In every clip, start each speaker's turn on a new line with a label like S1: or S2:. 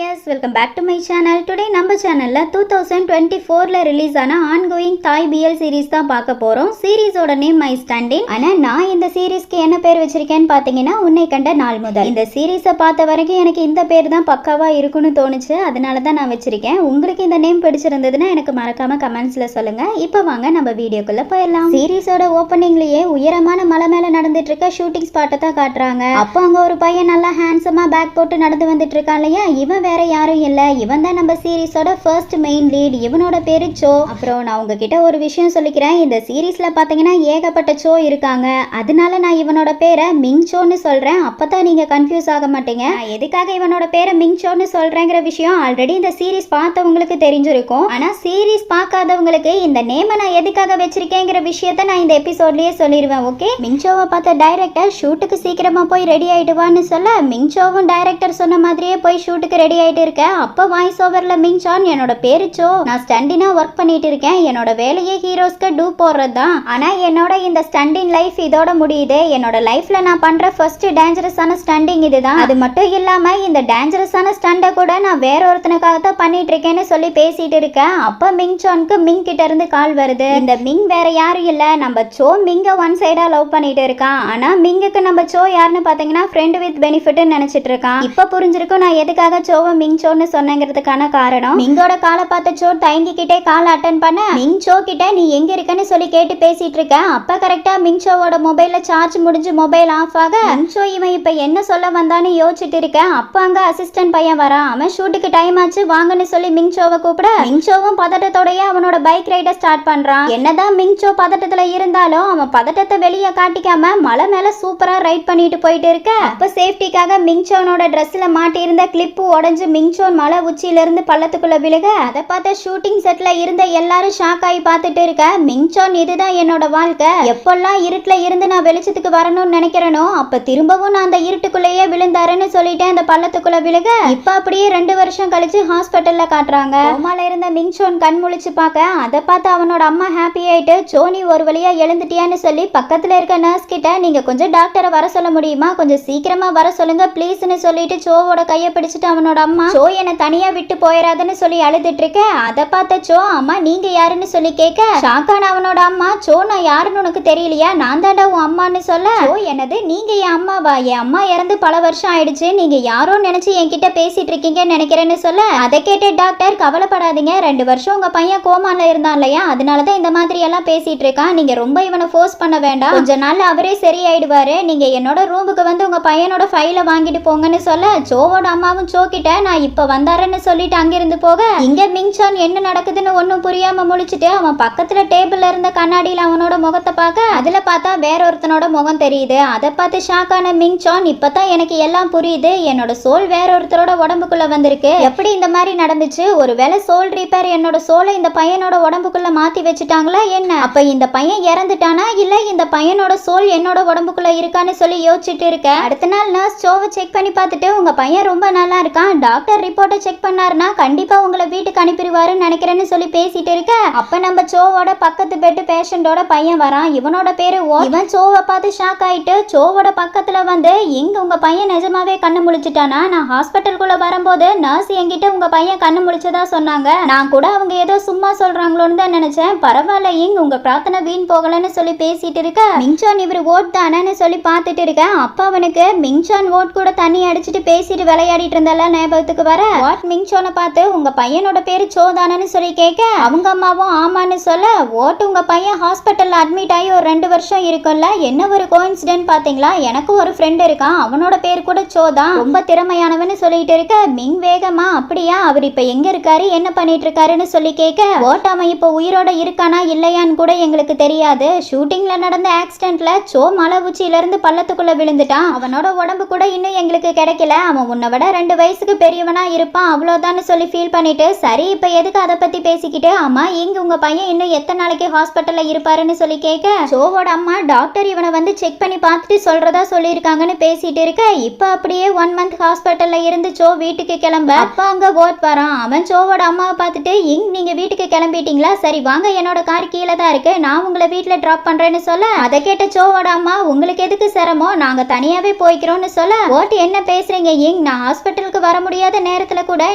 S1: Wears, welcome back to my channel. Today நம்ம சேனல்ல 2024ல ரிலீஸ் ஆன ஆன்கோயிங் தாய் பிஎல் சீரிஸ் தான் பார்க்க போறோம். சீரிஸோட நேம் மை ஸ்டாண்டிங். ஆனா நான் இந்த சீரிஸ்க்கு என்ன பேர் வச்சிருக்கேன்னு பாத்தீங்கன்னா உன்னை கண்ட நாள் முதல். இந்த சீரிஸை பார்த்த வரைக்கும் எனக்கு இந்த பேர் தான் பக்காவா இருக்குன்னு தோணுச்சு, அதனால தான் நான் வச்சிருக்கேன். உங்களுக்கு இந்த நேம் பிடிச்சிருந்ததுன்னா எனக்கு மறக்காம கமெண்ட்ஸ்ல சொல்லுங்க. இப்போ வாங்க நம்ம வீடியோக்குள்ள போயிடலாம். சீரிஸோட ஓப்பனிங்லயே உயரமான மலை மேல நடந்துட்டு இருக்க ஷூட்டிங் ஸ்பாட்டை தான் காட்டுறாங்க. அப்போ அங்க ஒரு பையன் நல்லா ஹேண்ட்ஸமா பேக் போட்டு நடந்து வந்துட்டு இருக்கான் இல்லையா, இவன் வேற யாரும் இல்ல, இவன் தான் நம்ம சீரிஸோட ஃபர்ஸ்ட் மெயின் லீட். இவனோட பேரு சோ. அப்புறம் நான் உங்ககிட்ட ஒரு விஷயம் சொல்லிக்கிறேன், இந்த சீரிஸ்ல பாத்தீங்கன்னா ஏகப்பட்ட சோ இருக்காங்க, அதனால நான் இவனோட பேரை மிங் சோன்னு சொல்றேன். அப்பதான் நீங்க கன்ஃபியூஸ் ஆக மாட்டீங்க. நான் எதுக்காக இவனோட பேரை மிங் சோன்னு சொல்றேங்கிற விஷயம் ஆல்ரெடி இந்த சீரிஸ் பார்த்தவங்களுக்கு தெரிஞ்சிருக்கும். ஆனா சீரிஸ் பார்க்காதவங்களுக்கு இந்த நேமை நான் எதுக்காக வச்சிருக்கேங்கிற விஷயத்த நான் இந்த எபிசோட்லயே சொல்லிடுவேன். ஓகே, மிங் சோவை பார்த்த டைரக்டர் ஷூட்டுக்கு சீக்கிரமா போய் ரெடி ஆயிடுவான்னு சொல்ல, மிங் சோவும் டைரக்டர் சொன்ன மாதிரியே போய் ஷூட்டுக்கு ரெடி ஆயிட்டு இருக்கேன். அப்ப வாய்ஸ் ஓவர்ல மிங் சான், என்னோட பேரு சோ, நான் ஸ்டண்டினா ஒர்க் பண்ணிட்டு இருக்கேன், என்னோட வேலையே ஹீரோஸ்க்கு டூ போடுறதுதான். ஆனா என்னோட இந்த ஸ்டண்டிங் லைஃப் இதோட முடியுது. என்னோட லைஃப்ல நான் பண்ற ஃபர்ஸ்ட் டேஞ்சரஸான ஸ்டண்டிங் இதுதான். அது மட்டும் இல்லாம இந்த டேஞ்சரஸான ஸ்டண்டை கூட நான் வேற ஒருத்தனுக்காக தான் பண்ணிட்டு இருக்கேன்னு சொல்லி பேசிட்டு இருக்கேன். அப்ப மிங் சானுக்கு மிங் கிட்ட இருந்து கால் வருது. இந்த மிங் வேற யாரும் இல்ல, நம்ம சோ மிங்க ஒன் சைடா லவ் பண்ணிட்டு இருக்கான். ஆனா மிங்குக்கு நம்ம சோ யாருன்னு பாத்தீங்கன்னா ஃப்ரெண்ட் வித் பெனிஃபிட் நினைச்சிட்டு இருக்கான். இப்ப புரிஞ்சிருக்கும் நான் எதுக்காக சோவை மிங் சோன்னு சொன்னங்கிறதுக்கான காரணம். மிங்கோட காலை பார்த்த சோ தயங்கிக்கிட்டே கால் அட்டன் பண்ண, மிங் சோ கிட்ட நீ எங்க இருக்கன்னு சொல்லி கேட்டு பேசிட்டு இருக்க. அப்ப கரெக்டா மிங் சோவோட மொபைல்ல சார்ஜ் முடிஞ்சு மொபைல் ஆஃப் ஆக, மிங் சோ இவன் இப்ப என்ன சொல்ல வந்தான்னு யோசிச்சுட்டு இருக்க. அப்ப அங்க அசிஸ்டன்ட் பையன் வரான். அவன் ஷூட்டுக்கு டைம் ஆச்சு வாங்கன்னு சொல்லி மிங் சோவை கூப்பிட, மிங் சோவும் பதட்டத்தோடய அவனோட பைக் ரைட ஸ்டார்ட் பண்றான். என்னதான் மிங் சோ பதட்டத்துல இருந்தாலும் அவன் பதட்டத்தை வெளியே காட்டிக்காம மலை மேல சூப்பரா ரைட் பண்ணிட்டு போயிட்டு இருக்க. அப்ப சேஃப்டிக்காக மிங் சோனோட ட்ரெஸ்ல மாட்டி இருந்த கிளிப்பு உடைஞ்சு மிங் சோன் மலை உச்சியில இருந்து பள்ளத்துக்குள்ள விழுக, அதை பார்த்த ஷூட்டிங் செட்ல இருந்த எல்லாரும் ஷாக் ஆகி பார்த்துட்டு இருக்க. மிங் சோன், இதுதான் என்னோட வாழ்க்கை, எப்பெல்லாம் இருட்டுல இருந்து நான் வெளிச்சத்துக்கு வரணும்னு நினைக்கிறேனோ அப்ப திரும்பவும் நான் அந்த இருட்டுக்குள்ளேயே விழுந்தாருன்னு சொல்லிட்டேன் அந்த பள்ளத்துக்குள்ள விழுக. இப்ப அப்படியே 2 வருஷம் கழிச்சு ஹாஸ்பிட்டல்ல காட்டுறாங்க. கோமால இருந்த மிங் சோன் கண் முழிச்சு பார்க்க, அதை பார்த்து அவனோட அம்மா ஹாப்பி ஆயிட்டு, சோனி ஒரு வழியா எழுந்துட்டியான்னு சொல்லி பக்கத்துல இருக்க நர்ஸ் கிட்ட நீங்க கொஞ்சம் டாக்டரை வர சொல்ல முடியுமா, கொஞ்சம் சீக்கிரமா வர சொல்லுங்க ப்ளீஸ்னு சொல்லிட்டு சோவோட கையை பிடிச்சிட்டு அவனோட அம்மா, சோ என்ன தனியா விட்டு போயிடாதுன்னு சொல்லி அழுதுட்டு இருக்க. அதை பார்த்த சோ, அம்மா நீங்க யாருன்னு சொல்லி கேட்க, ஷாக்கான அவனோட அம்மா, சோ நான் யாருன்னு உனக்கு தெரியலையா, நான் தாண்டா உன் அம்மான்னு சொல்ல, சோ என்னது நீங்க என் அம்மாவா, என் அம்மா இறந்து பல வருஷம் ஆயிடுச்சு, நீங்க யாரோ நினைச்சு என்கிட்ட பேசிட்டு இருக்கீங்கன்னு நினைக்கிறேன்னு சொல்ல, அதை கேட்ட டாக்டர், கவலைப்படாதீங்க, 2 வருஷம் உங்க பையன் கோமால இருந்தான் இல்லையா, அதனாலதான் இந்த மாதிரி எல்லாம் பேசிட்டு இருக்கான், நீங்க ரொம்ப இவனை ஃபோர்ஸ் பண்ண வேண்டாம், கொஞ்ச நாள் அவரே சரியாயிடுவாரு, நீங்க என்னோட ரூமுக்கு வந்து உங்க பையனோட ஃபைலை வாங்கிட்டு போங்கன்னு சொல்ல, சோவோட அம்மாவும் சோ கிட்ட நான் இப்ப வந்தாருன்னு சொல்லிட்டு அங்கிருந்து போக, இங்க மிங் சான் என்ன நடக்குதுன்னு ஒன்னும் புரியாம முழிச்சிட்டு அவன் பக்கத்துல டேபிள்ல இருந்த கண்ணாடியில அவனோட முகத்தை பார்க்க, அதுல பார்த்தா வேற ஒருத்தனோட முகம் தெரியுது. அதை பார்த்து ஷாக்கான மிங் சான், இப்பதான் எனக்கு எல்லாம் புரியுது, என்னோட சோல் வேற ஒருத்தரோட உடம்புக்குள்ள வந்திருக்கு, எப்படி இந்த மாதிரி நடந்துச்சு, ஒருவேளை சோல் ரீப்பேர் என்னோட சோலை இந்த பையனோட உடம்புக்குள்ள மாத்தி வச்சுட்டாங்களா என்ன, அப்ப இந்த பையன் இறந்துட்டானா இல்ல இந்த பையனோட சோல் என்னோட உடம்புக்குள்ள இருக்கான்னு சொல்லி யோசிச்சுட்டு இருக்க. அடுத்த நாள் நர்ஸ் சோவை செக் பண்ணி பார்த்துட்டு, உங்க பையன் ரொம்ப நல்லா இருக்கான், டாக்டர் ரிப்போர்ட்டை செக் பண்ணாருன்னா கண்டிப்பா உங்களை வீட்டுக்கு அனுப்பிடுவாருன்னு நினைக்கிறேன்னு சொல்லி பேசிட்டு இருக்க. அப்ப நம்ம சோவோட பக்கத்து பெட் பேஷண்டோட பையன் வரான். இவனோட பேரு இவன் சோவை பார்த்து ஷாக் ஆயிட்டு சோவோட பக்கத்துல வந்து, எங்க உங்க பையன் நிஜமாவே கண்ணு முழிச்சிட்டானா, நான் ஹாஸ்பிட்டலுக்குள்ள வரும்போது நர்ஸ் என்கிட்ட உங்க பையன் கண்ணு முழிச்சதா சொன்னாங்க, நான் கூட அவங்க ஏதோ சும்மா சொல்றாங்களோன்னு தான் நினைச்சேன், பரவாயில்ல இங்க உங்க பிரார்த்தனை வீண் போகலன்னு சொல்லி பேசிட்டு இருக்க. மிங்சான் இவரு ஓட் தானேன்னு சொல்லி பார்த்துட்டு இருக்க. அப்ப அவனுக்கு மிங்சான் ஓட் கூட தண்ணி அடிச்சுட்டு பேசிட்டு விளையாடிட்டு இருந்தால ஞாபகத்துக்கு வர, வாட் மிங் சோனை பார்த்து உங்க பையனோட பேரு சோ தானேன்னு சொல்லி கேட்க, அவங்க அம்மாவும் ஆமான்னு சொல்ல, ஓட்டு உங்க பையன் ஹாஸ்பிட்டல்ல அட்மிட் ஆகி ஒரு 2 வருஷம் இருக்கும்ல, என்ன ஒரு கோயின்சிடென்ட் பாத்தீங்களா, எனக்கு ஒரு ஃப்ரெண்ட் இருக்கான், அவனோட பேர் கூட சோ தான், ரொம்ப திறமையானவன்னு சொல்லிட்டு இருக்க. மிங் வேகமா, அப்படியா அவர் இப்ப எங்க இருக்காரு என்ன பண்ணிட்டு இருக்காருன்னு சொல்லி கேட்க, ஓட் அவன் இப்ப உயிரோட இருக்கானா இல்லையான்னு கூட எங்களுக்கு தெரியாது, ஷூட்டிங்ல நடந்த ஆக்சிடென்ட்ல சோ மலை உச்சியில இருந்து பள்ளத்துக்குள்ள விழுந்துட்டான், அவனோட உடம்பு கூட இன்னும் எங்களுக்கு கிடைக்கல, அவன் உன்னை விட 2 வயசுக்கு பெரியவனா இருப்பான் அவ்வளவுதான் சொல்லி ஃபீல் பண்ணிட்டு, சரி இப்ப எதுக்கு அதை பத்தி பேசிக்கிட்டு, அம்மா இங்க உங்க பையன் இன்னும் எத்தனை நாளைக்கு ஹாஸ்பிட்டல்ல இருப்பாருன்னு சொல்லி கேட்க, சோவோட அம்மா, டாக்டர் இவனை வந்து செக் பண்ணி பார்த்துட்டு சொல்றதா சொல்லியிருக்காங்கன்னு பேசிட்டு இருக்க. இப்ப அப்படியே 1 மந்த் ஹாஸ்பிட்டல்ல இருந்து சோ வீட்டுக்கு கிளம்ப, அப்ப அங்க ஓட் வரான். அவன் சோவோட அம்மாவை பார்த்துட்டு, இங்க நீங்க வீட்டுக்கு கிளம்பிட்டீங்களா, சரி வாங்க என்னோட கார் கீழே தான் இருக்கு, நான் உங்களை வீட்டுல டிராப் பண்றேன்னு சொல்ல, அதை கேட்ட சோவோட அம்மா, உங்களுக்கு எதுக்கு சிரமம், நாங்க தனியாவே போய்க்கிறோம்னு சொல்ல, ஓட் என்ன பேசுறீங்க, இங் நான் ஹாஸ்பிட்டலுக்கு வர முடியும் முடியாத நேரத்துல கூட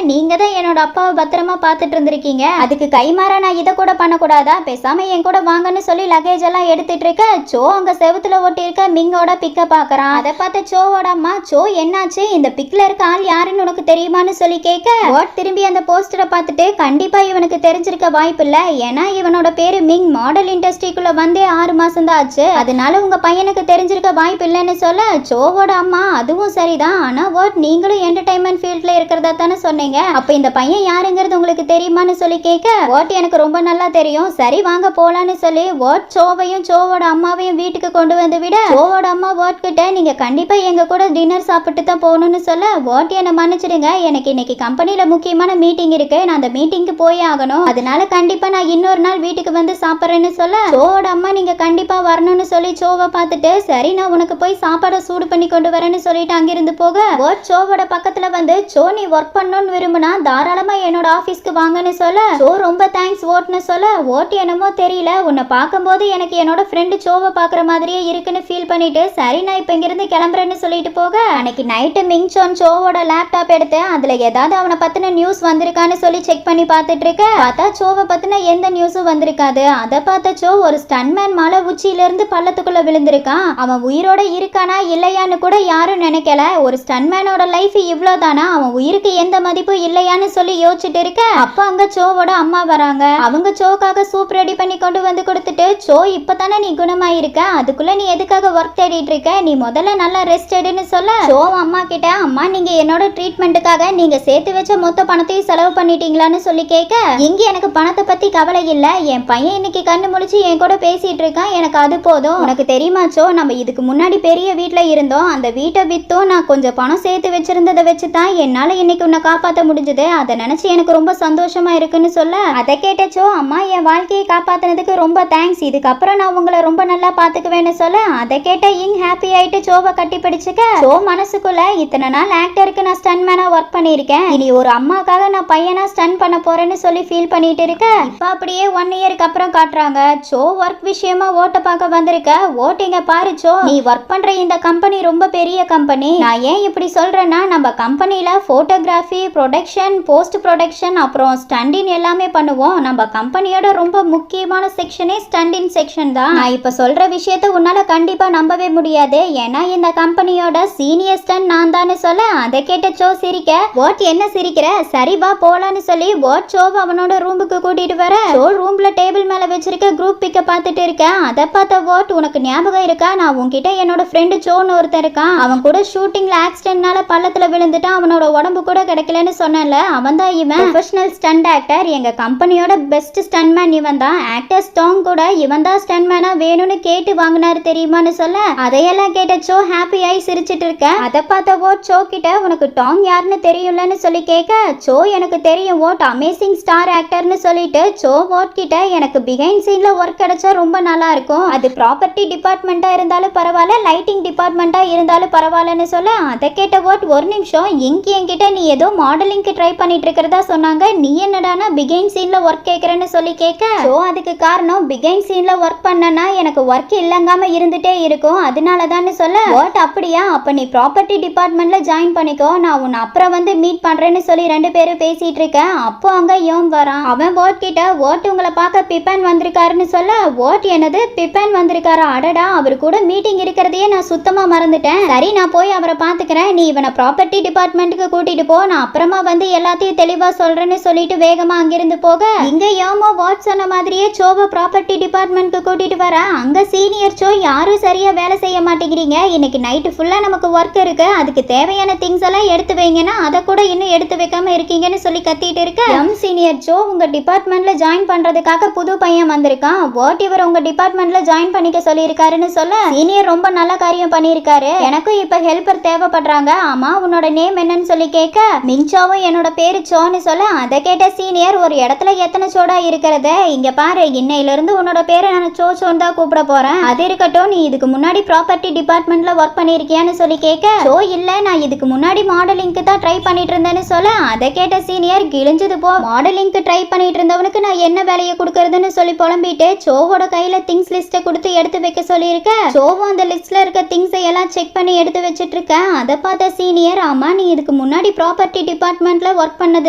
S1: நீங்க தான் என்னோட அப்பாவை பத்திரமா பாத்துட்டு இருந்திருக்கீங்க. அதுக்கு கைமாறா நான் இதை கூட பண்ணக்கூடாதா? பேசாம என் கூட வாங்கன்னு சொல்லி லக்கேஜ் எல்லாம் எடுத்துட்டு இருக்க சோ அங்க செவுத்துல ஒட்டி இருக்க மிங்கோட பிக்க பாக்குறான். அதை பார்த்த சோவோட அம்மா, சோ என்னாச்சு, இந்த பிக்ல இருக்க ஆள் யாருன்னு உனக்கு தெரியுமான்னு சொல்லி கேட்க வாட் திரும்பி அந்த போஸ்டரை பார்த்துட்டு கண்டிப்பா இவனுக்கு தெரிஞ்சிருக்க வாய்ப்பு இல்ல, ஏன்னா இவனோட பேரு மிங் மாடல் இண்டஸ்ட்ரிக்குள்ள வந்தே 6 மாசம் தான் ஆச்சு, அதனால உங்க பையனுக்கு தெரிஞ்சிருக்க வாய்ப்பு இல்லைன்னு சொல்ல சோவோட அம்மா, அதுவும் சரிதான், ஆனா வாட் நீங்களும் என்டர்டைன்மெண்ட் ஃபீல்ட்ல இருக்கிறதா தானே சொன்னீங்க, அப்ப இந்த பையன் யாருங்கிறது உங்களுக்கு தெரியுமான்னு சொல்லி கேட்க வாட் எனக்கு ரொம்ப நல்லா தெரியும், சரி வாங்க போலான்னு சொல்லி வாட் சோவையும் சோவோட அம்மாவையும் வீட்டுக்கு கொண்டு வந்து விட சோவோட அம்மா வாட் கிட்ட நீங்க கண்டிப்பா எங்க கூட டின்னர் சாப்பிட்டு தான் போகணும்னு சொல்ல வாட் என்ன மன்னிச்சிடுங்க, எனக்கு இன்னைக்கு கம்பெனில முக்கியமான மீட்டிங் இருக்கு, நான் அந்த மீட்டிங்க்கு போயே ஆகணும், அதனால கண்டிப்பா நான் இன்னொரு நாள் வீட்டுக்கு வந்து சாப்பிட்றேன்னு சொல்ல சோவோட அம்மா நீங்க கண்டிப்பா வரணும்னு சொல்லி சோவை பார்த்துட்டு சரி நான் உனக்கு போய் சாப்பாடை சூடு பண்ணி கொண்டு வரேன்னு சொல்லிட்டு அங்கிருந்து போக வாட் சோவோட பக்கத்துல வந்து சோ நீ ஒர்க் பண்ணணும்னு விரும்புனா தாராளமா என்னோட ஆபீஸ்க்கு வாங்கன்னு சொல்ல சோ ரொம்ப தேங்க்ஸ் ஓட்னு சொல்ல ஓட் என்னமோ தெரியல உன்னை பார்க்கும்போது எனக்கு என்னோட ஃப்ரெண்டு சோவை பாக்குற மாதிரியே இருக்குன்னு ஃபீல் பண்ணிட்டு சரி நான் இப்ப இங்கிருந்து கிளம்புறேன்னு சொல்லிட்டு போக அன்னைக்கு நைட்டு மிங் சோன் சோவோட லேப்டாப் எடுத்து அதுல ஏதாவது அவனை பத்தின நியூஸ் வந்திருக்கான்னு சொல்லி செக் பண்ணி பார்த்துட்டு இருக்க பார்த்தா சோவை பத்தின எந்த நியூஸும் வந்திருக்காது. அதை பார்த்த சோ ஒரு ஸ்டன்மேன் மலை உச்சியில இருந்து பள்ளத்துக்குள்ள விழுந்திருக்கான், அவன் உயிரோட இருக்கானா இல்லையான்னு கூட யாரும் நினைக்கல, ஒரு ஸ்டன்மேனோட லைஃப் இவ்வளவுதானா, அவன் உயிருக்கு எந்த மதிப்பும் இல்லையான்னு சொல்லி யோசிச்சுட்டு இருக்க அப்ப அங்க சோவோட அம்மா வராங்க. அவங்க சோக்காக சூப் ரெடி பண்ணி கொண்டு வந்து கொடுத்துட்டு சோ இப்பதானே நீ குணமாயிருக்க, அதுக்குள்ள நீ எதுக்காக ஒர்க் தேடிட்டு இருக்க, நீ முதல்ல நல்லா ரெஸ்ட் எடுன்னு சொல்ல சோ அம்மா கிட்ட அம்மா நீங்க என்னோட ட்ரீட்மெண்ட்டுக்காக நீங்க சேர்த்து வச்ச மொத்த பணத்தையும் செலவு பண்ணிட்டீங்களான்னு சொல்லி கேட்க இங்க எனக்கு பணத்தை பத்தி கவலை இல்ல, என் பையன் இன்னைக்கு கண்ணு முழிச்சு என் கூட பேசிட்டு இருக்கான், எனக்கு அது போதும், உனக்கு தெரியுமா சோ நம்ம இதுக்கு முன்னாடி பெரிய வீட்ல இருந்தோம், அந்த வீட்டை வித்தும் நான் கொஞ்சம் பணம் சேர்த்து வச்சிருந்ததை வச்சு தான் என்னால இன்னைக்கு உன்னை காப்பாற்ற முடிஞ்சது, அதை நினைச்சு எனக்கு ரொம்ப சந்தோஷமா இருக்குன்னு சொல்ல அதை கேட்டச்சோ அம்மா என் வாழ்க்கையை காப்பாத்தினதுக்கு ரொம்ப தேங்க்ஸ், இதுக்கப்புறம் நான் உங்களை ரொம்ப நல்லா பாத்துக்குவேன்னு சொல்ல அதை கேட்ட இங் ஹாப்பி ஆயிட்டு சோவை கட்டி பிடிச்சுக்க சோ மனசுக்குள்ள இத்தனை நாள் ஆக்டருக்கு நான் ஸ்டன் மேனா ஒர்க் பண்ணியிருக்கேன், இனி ஒரு அம்மாக்காக நான் பையனா ஸ்டன் பண்ண போறேன்னு சொல்லி ஃபீல் பண்ணிட்டு இருக்க இப்ப அப்படியே 1 இயருக்கு அப்புறம் காட்டுறாங்க சோ ஒர்க் விஷயமா ஓட்ட பார்க்க வந்திருக்க ஓட்டிங்க பாரு சோ நீ ஒர்க் பண்ற இந்த கம்பெனி ரொம்ப பெரிய கம்பெனி, நான் ஏன் இப்படி சொல்றேன்னா நம்ம கம்பெனில போட்டோகிராஃபி ப்ரொடக்ஷன் போஸ்ட் ப்ரொடக்ஷன் அப்புறம் ஸ்டண்டின் எல்லாமே பண்ணுவோம், நம்ம கம்பெனியோட ரொம்ப முக்கியமான செக்ஷனே ஸ்டண்டின் செக்ஷன் தான், நான் இப்ப சொல்ற விஷயத்த உன்னால கண்டிப்பா நம்பவே முடியாது, ஏன்னா இந்த கம்பெனியோட சீனியர் ஸ்டன் நான் தானே சொல்ல அதை கேட்ட சோ சிரிக்க வாட் என்ன சிரிக்கிற, சரி வா போலான்னு சொல்லி வாட் சோவை அவனோட ரூமுக்கு கூட்டிட்டு வர சோ ரூம்ல டேபிள் மேல வச்சிருக்க குரூப் பிக்க பார்த்துட்டு இருக்கேன். அதை பார்த்த வாட் உனக்கு ஞாபகம் இருக்கா, நான் உன்கிட்ட என்னோட ஃப்ரெண்டு சோன்னு ஒருத்தர் இருக்கான், அவன் கூட ஷூட்டிங்ல ஆக்சிடென்ட்னால பள்ளத்துல விழுந்துட்டான், அவனோட உடம்பு கூட கிடைக்கலன்னு சொன்னல, அவன் தான் இவன் ப்ரொஃபஷனல் ஸ்டண்ட் ஆக்டர், எங்க கம்பெனியோட பெஸ்ட் ஸ்டன்மேன் இவன் தான், ஆக்டர் ஸ்டாங் கூட இவன் தான் ஸ்டன்மேனா வேணும்னு கேட்டு வாங்கினாரு தெரியுமான்னு சொல்ல அதையெல்லாம் கேட்ட சோ ஹாப்பி ஆகி சிரிச்சிட்டு இருக்க அதை பார்த்த வாட் சோ கிட்ட உனக்கு டாங் யாருன்னு தெரியும்லன்னு சொல்லி கேட்க சோ எனக்கு தெரியும் வாட் அமேசிங் ஸ்டார் ஆக்டர்னு சொல்லிட்டு சோ வாட் கிட்ட எனக்கு பிஹைண்ட் சீன்ல ஒர்க் கிடைச்சா ரொம்ப நல்லா இருக்கும், அது ப்ராப்பர்ட்டி டிபார்ட்மெண்டா இருந்தாலும் பரவாயில்ல லைட்டிங் டிபார்ட்மெண்டா இருந்தாலும் பரவாயில்லன்னு சொல்ல அதை கேட்ட வாட் ஒரு நிமிஷம் இங்க என்கிட்ட நீ ஏதோ மாடலிங்க்கு ட்ரை பண்ணிட்டு இருக்கிறதா சொன்னாங்க, நீ என்னடானா பிஹைண்ட் சீன்ல ஒர்க் கேட்கறேன்னு சொல்லி கேட்க சோ அதுக்கு காரணம் பிஹைண்ட் சீன்ல ஒர்க் பண்ணனா எனக்கு ஒர்க் இல்லங்காம இருந்துட்டே இருக்கும், அதனாலதான்னு சொல்ல வாட் அப்படியா, அப்ப நீ ப்ராப்பர்ட்டி டிபார்ட்மெண்ட்ல ஜாயின் பண்ணிக்கோ, நான் உன்னை அப்புறம் வந்து மீட் பண்றேன்னு சொல்லி 2 பேரும் பேசிட்டு இருக்கேன். அப்போ அங்க யோம் வரான், அவன் வாட் கிட்ட வாட் உங்களை பார்க்க பிப்பன் வந்திருக்காருன்னு சொல்ல வாட் என்னது பிப்பன் வந்திருக்காரா, அடடா அவர் கூட மீட்டிங் இருக்கிறதையே நான் சுத்தமா மறந்துட்டேன், சரி நான் போய் அவரை பாத்துக்கிறேன், நீ இவனை ப்ராப்பர்ட்டி டிபார்ட்மெண்ட்டுக்கு கூட்டிட்டு போ, நான் அப்புறமா வந்து எல்லாத்தையும் தெளிவா சொல்றேன்னு சொல்லிட்டு வேகமா அங்கிருந்து போக இங்க யோமோ வாட் சொன்ன மாதிரியே சோவை ப்ராப்பர்ட்டி டிபார்ட்மெண்ட்க்கு கூட்டிட்டு வர அங்க சீனியர் சோ யாரும் சரியா வேலை செய்ய மாட்டேங்கிறீங்க, இன்னைக்கு நைட்டு ஃபுல்லா நமக்கு ஒர்க் இருக்கு, அதுக்கு தேவையான திங்ஸ் எல்லாம் எடுத்து வைங்கன்னா அதை கூட இன்னும் எடுத்து வைக்காம இருக்கீங்கன்னு சொல்லி கத்திட்டு இருக்க சீனியர் சோ உங்க டிபார்ட்மெண்ட்ல ஜாயின் பண்றதுக்காக புது பையன் வந்திருக்கான், வாட் இவர் உங்க டிபார்ட்மெண்ட்ல ஜாயின் பண்ணிக்க சொல்லியிருக்காருன்னு சொல்ல சீனியர் ரொம்ப நல்ல காரியம் பண்ணியிருக்காரு, எனக்கும் இப்ப ஹெல்ப்பர் தேவைப்படுறாங்க, ஆமா உன்னோட நேம் என்னன்னு சொல்லி கேட்க மிங்சாவும் என்னோட பேரு சோன்னு சொல்ல அதை கேட்ட சீனியர் ஒரு இடத்துல எத்தனை சோடா இருக்கிறது, இங்க பாரு இன்னையில இருந்து உன்னோட பேரை நான் சோ சோன்னு தான் கூப்பிட போறேன், அது இருக்கட்டும் நீ இதுக்கு முன்னாடி ப்ராப்பர்ட்டி டிபார்ட்மெண்ட்ல ஒர்க் பண்ணிருக்கியான்னு சொல்லி கேட்க சோ இல்ல நான் இதுக்கு முன்னாடி மாடலிங்க்கு தான் ட்ரை பண்ணிட்டு இருந்தேன்னு சொல்ல அதை கேட்ட சீனியர் கிழிஞ்சது போ, மாடலிங்க்கு ட்ரை பண்ணிட்டு இருந்தவனுக்கு நான் என்ன வேலையை கொடுக்கறதுன்னு சொல்லி புலம்பிட்டு சோவோட கையில திங்ஸ் லிஸ்ட்டை கொடுத்து எடுத்து வைக்க சொல்லியிருக்க சோவும் அந்த லிஸ்ட்ல இருக்க திங்ஸை எல்லாம் செக் பண்ணி எடுத்து வச்சிட்டு இருக்க அதை பார்த்த சீனியர் ஆமா நீ இதுக்கு முன்னாடி முன்னாடி ப்ராப்பர்ட்டி டிபார்ட்மெண்ட்ல ஒர்க் பண்ணது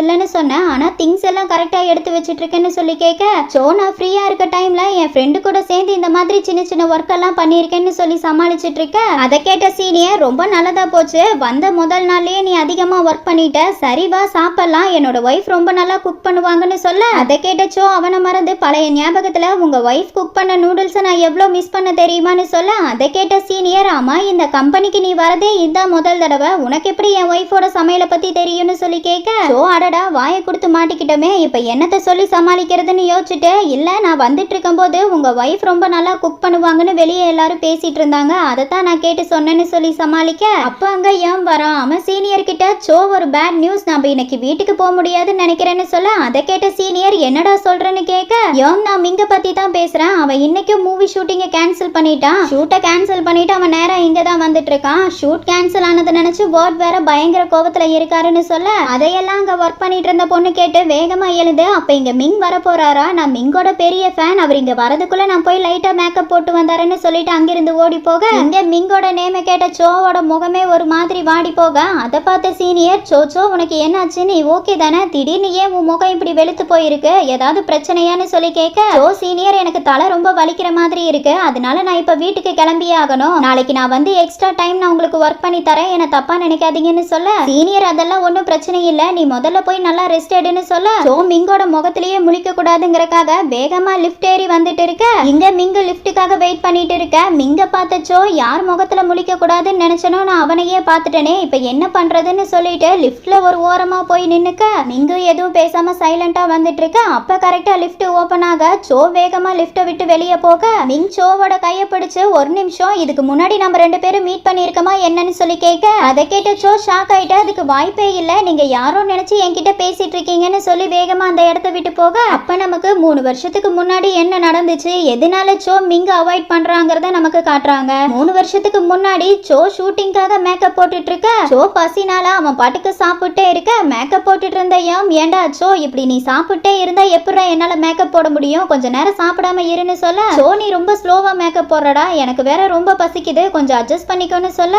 S1: இல்லைன்னு சொன்னேன், ஆனா திங்ஸ் எல்லாம் கரெக்டா எடுத்து வச்சிட்டு இருக்கேன்னு சொல்லி கேட்க, சோ நான் ஃப்ரீயா இருக்க டைம்ல என் ஃப்ரெண்டு கூட சேர்ந்து இந்த மாதிரி சின்ன சின்ன ஒர்க் எல்லாம் பண்ணியிருக்கேன்னு சொல்லி சமாளிச்சிட்டு இருக்க. அதை கேட்ட சீனியர், ரொம்ப நல்லதா போச்சு, வந்த முதல் நாள்லயே நீ அதிகமா ஒர்க் பண்ணிட்ட, சரி வா சாப்பிடலாம், என்னோட ஒய்ஃப் ரொம்ப நல்லா குக் பண்ணுவாங்கன்னு சொல்ல, அதை கேட்ட சோ அவனை மறந்து பழைய ஞாபகத்துல உங்க ஒய்ஃப் குக் பண்ண நூடுல்ஸ் நான் எவ்வளவு மிஸ் பண்ண தெரியுமான்னு சொல்ல, அதை கேட்ட சீனியர், ஆமா இந்த கம்பெனிக்கு நீ வரதே இதான் முதல் தடவை, உனக்கு எப்படி என் ஒய்ஃபோட சமையலை பத்தி தெரியும்னு சொல்லி கேட்க, சோ அடடா வாயை கொடுத்து மாட்டிக்கிட்டோமே, இப்ப என்னத்த சொல்லி சமாளிக்கிறதுன்னு யோசிச்சுட்டு, இல்ல நான் வந்துட்டு இருக்கும் போது உங்க ஒய்ஃப் ரொம்ப நல்லா குக் பண்ணுவாங்கன்னு வெளியே எல்லாரும் பேசிட்டு இருந்தாங்க, அதைத்தான் நான் கேட்டு சொன்னேன்னு சொல்லி சமாளிக்க, அப்ப அங்க ஏன் வரான் அவன் சீனியர் கிட்ட, சோ ஒரு பேட் நியூஸ், நம்ம இன்னைக்கு வீட்டுக்கு போக முடியாதுன்னு நினைக்கிறேன்னு சொல்ல, அதை கேட்ட சீனியர், என்னடா சொல்றேன்னு கேட்க, ஏன் நான் மிங்க பத்தி தான் பேசுறேன், அவன் இன்னைக்கும் மூவி ஷூட்டிங்கை கேன்சல் பண்ணிட்டான், ஷூட்டை கேன்சல் பண்ணிட்டு அவன் நேரா இங்க தான் வந்துட்டு இருக்கான், ஷூட் கேன்சல் ஆனதை நினைச்சு வேர்ட் வேற பயங்கர கோபத்துல இருக்காருன்னு சொல்ல, அதையெல்லாம் அங்க ஒர்க் பண்ணிட்டு இருந்த பொண்ணு கேட்டு வேகமா எழுது, அப்ப இங்க மிங் வர போறாரா, நான் மிங்கோட பெரிய ஃபேன், அவர் இங்க வரதுக்குள்ள நான் போய் லைட்டா மேக்கப் போட்டு வந்தாருன்னு சொல்லிட்டு அங்கிருந்து ஓடி போக, இங்க மிங்கோட நேம கேட்ட சோவோட முகமே ஒரு மாதிரி வாடி போக, அதை பார்த்த சீனியர், சோ உனக்கு என்னாச்சு, நீ ஓகே தானே, திடீர்னு ஏன் உன் முகம் இப்படி வெளுத்து போயிருக்கு, ஏதாவது பிரச்சனையான்னு சொல்லி கேட்க, சோ சீனியர் எனக்கு தலை ரொம்ப வலிக்கிற மாதிரி இருக்கு, அதனால நான் இப்ப வீட்டுக்கு கிளம்பியே ஆகணும், நாளைக்கு நான் வந்து எக்ஸ்ட்ரா டைம் நான் உங்களுக்கு ஒர்க் பண்ணி தரேன், என்ன தப்பா நினைக்காதீங்கன்னு சொல்ல, சீனியர் அதெல்லாம் ஒன்றும் பிரச்சனை இல்லை, நீ முதல்ல போய் நல்லா ரெஸ்ட் எடுன்னு சொல்ல, சோ மிங்கோட முகத்திலேயே முழிக்க கூடாதுங்கிறக்காக வேகமா லிஃப்ட் ஏறி வந்துட்டு இருக்க, இங்க மிங்கு லிஃப்ட்டுக்காக வெயிட் பண்ணிட்டு இருக்க, மிங்க பார்த்த சோ யார் முகத்துல முழிக்க கூடாதுன்னு நினைச்சனோ நான் அவனையே பார்த்துட்டேனே, இப்ப என்ன பண்றதுன்னு சொல்லிட்டு லிஃப்ட்ல ஒரு ஓரமா போய் நின்னுக்க, மிங்கு எதுவும் பேசாம சைலண்டா வந்துட்டு இருக்க, அப்ப கரெக்டா லிஃப்ட் ஓபன் ஆக சோ வேகமா லிஃப்ட்டை விட்டு வெளியே போக, மிங் சோவோட கையை பிடிச்சு, ஒரு நிமிஷம் இதுக்கு முன்னாடி நம்ம ரெண்டு பேரும் மீட் பண்ணிருக்கோமா என்னன்னு சொல்லி கேட்க, அதை கேட்ட சோ ஷாக் ஆயிட்டு, அதுக்கு வாய்ப்பே இல்ல, நீங்க யாரோ நினைச்சு என்கிட்ட பேசிட்டு இருக்கீங்கன்னு சொல்லி வேகமா அந்த இடத்த விட்டு போக, அப்ப நமக்கு 3 வருஷத்துக்கு முன்னாடி என்ன நடந்துச்சு, எதனால சோ மிங்க அவாய்ட் பண்றாங்கறத நமக்கு காட்டுறாங்க. 3 வருஷத்துக்கு முன்னாடி சோ ஷூட்டிங்காக மேக்கப் போட்டுட்டு இருக்க, சோ பசினால அவன் பாட்டுக்கு சாப்பிட்டே இருக்க, மேக்கப் போட்டுட்டு இருந்த ஏன்டா சோ இப்படி நீ சாப்பிட்டே இருந்தா எப்படா என்னால மேக்கப் போட முடியும், கொஞ்ச நேரம் சாப்பிடாம இருன்னு சொல்ல, சோ நீ ரொம்ப ஸ்லோவா மேக்கப் போடுறடா, எனக்கு வேற ரொம்ப பசிக்குது, கொஞ்சம் அட்ஜஸ்ட் பண்ணிக்கோன்னு சொல்ல,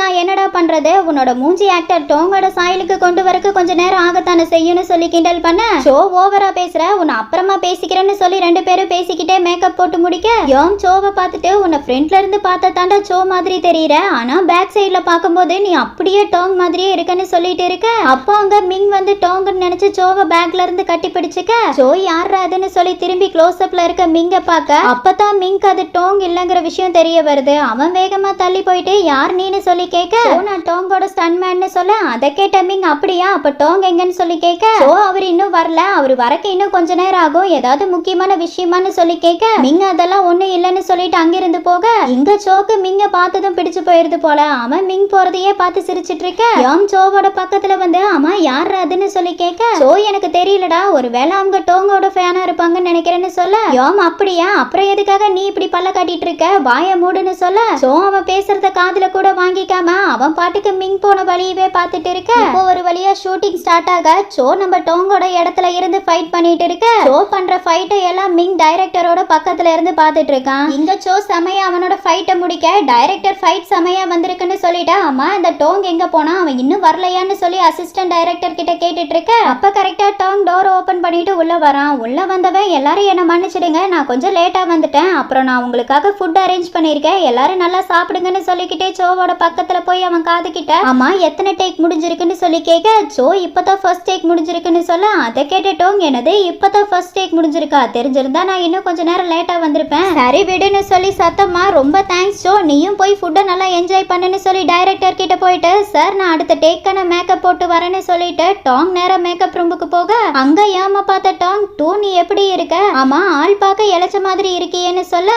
S1: நான் என்னடா பண்றது, உன்னோட மூஞ்சி ஆக்டர் டோங்கோட சாயலுக்கு கொண்டு வரக்கு கொஞ்ச நேரம் ஆகத்தானே செய்யும்னு சொல்லி கிண்டல் பண்ண, சோ ஓவரா பேசுற, உன்னை அப்புறமா பேசிக்கிறேன்னு சொல்லி ரெண்டு பேரும் பேசிக்கிட்டே மேக்கப் போட்டு முடிக்க, சோவை பார்த்துட்டு, உன்னை ஃப்ரண்ட்ல இருந்து பார்த்தா தாண்டா சோ மாதிரி தெரியற, ஆனா பேக் சைட்ல பார்க்கும்போது நீ அப்படியே டோங் மாதிரியே இருக்கன்னு சொல்லிட்டு இருக்க, அப்போ அங்க மிங் வந்து டோங்கன்னு நினைச்சு சோவை பேக்ல இருந்து கட்டி பிடிச்சுக்க, சோ யாரா அதுன்னு சொல்லி திரும்பி க்ளோஸ் அப்ல இருக்க மிங்க பார்க்க, அப்பதான் மிங் அது டோங் இல்லங்கிற விஷயம் தெரிய வருது, அவன் வேகமா தள்ளி போயிட்டு யார் நீன்னு சொல்லி கேட்க, நான் டோங்கோட ஸ்டன்மேன்னு சொல்ல, அதை கேட்ட மிங் அப்படியா, அப்ப டோங் எங்கன்னு சொல்லி கேட்க, சோ அவர் இன்னும் வரல, அவர் வரக்கு இன்னும் கொஞ்ச நேரம் ஆகும், ஏதாவது முக்கியமான விஷயமான்னு சொல்லி கேட்க, மிங் அதெல்லாம் ஒண்ணும் இல்லைன்னு சொல்லிட்டு அங்கிருந்து போக, இங்க சோக்கு மிங்க பார்த்ததும் பிடிச்சு போயிருது போல, அவன் மிங் போறதையே பார்த்து சிரிச்சிட்டு இருக்க, சோவோட பக்கத்துல வந்து அம்மா யார் அதுன்னு சொல்லி கேட்க, சோ எனக்கு தெரியலடா, ஒருவேளை அவங்க டோங்கோட ஃபேனா இருப்பாங்கன்னு நினைக்கிறேன்னு சொல்ல, அப்படியா, அப்புறம் எதுக்காக நீ இப்படி பல்ல காட்டிட்டு இருக்க, வாய மூடுன்னு சொல்ல, சோ அவன் பேசுறத காதுல கூட வாங்கிக்காம அவன் பாட்டுக்கு மிங் போன வழியவே பார்த்துட்டு இருக்க, இப்போ ஒரு வழியா ஷூட்டிங் ஸ்டார்ட் ஆக, சோ நம்ம டோங்கோட இடத்துல இருந்து ஃபைட் பண்ணிட்டு இருக்க, சோ பண்ற ஃபைட்டை எல்லாம் மிங் டைரக்டரோட பக்கத்துல இருந்து பார்த்துட்டு இருக்கான், இங்க சோ செமையா அவனோட ஃபைட்டை முடிக்க, டைரக்டர் ஃபைட் செமையா வந்திருக்குன்னு சொல்லிட்டா, அம்மா இந்த டோங் எங்க போனா, அவன் இன்னும் வரலையான்னு சொல்லி அசிஸ்டன்ட் டைரக்டர் கிட்ட கேட்டுட்டு இருக்க, அப்ப கரெக்டா டோங் டோர் ஓபன் பண்ணிட்டு உள்ள வரான், உள்ள வந்தவன் எல்லாரும் என்ன மன்னிச்சிடுங்க, நான் கொஞ்சம் லேட்டா வந்துட்டேன், அப்புறம் நான் உங்களுக்காக ஃபுட் அரேஞ்ச் பண்ணிருக்கேன், எல்லாரும் நல்லா சாப்பிடுங்கன்னு சொல்லிக்கிட்டே சோவோட பக்கத்துல போய் அவன் காது கிட்ட, அம்மா எத்தனை டேக் முடிஞ்சிருக்குன்னு சொல்லி கேட்க, சோ இப்பதான் ஃபர்ஸ்ட் டேக் முடிஞ்சிருக்குன்னு சொல்ல, அதை கேட்ட டோங் என்னது இப்பதான் ஃபர்ஸ்ட் டேக் முடிஞ்சிருக்கா, தெரிஞ்சிருந்தா நான் இன்னும் கொஞ்ச நேரம் லேட்டா வந்திருப்பேன், சரி விடுன்னு சொல்லி சத்தமா, ரொம்ப தேங்க்ஸ் சோ, நீயும் போய் ஃபுட்டை நல்லா என்ஜாய் பண்ணுன்னு சொல்லி டைரக்டர் கிட்ட போயிட்டு, சார் நான் அடுத்த டேக்கான மேக்கப் போட்டு வரேன்னு சொல்லிட்டு டாங் நேரம் மேக்கப் ரூமுக்கு போக, அங்க ஏமா பார்த்த டாங், டூ நீ எப்படி இருக்க, ஆமா ஆள் பார்க்க இளைச்ச மாதிரி இருக்கியேன்னு சொல்ல,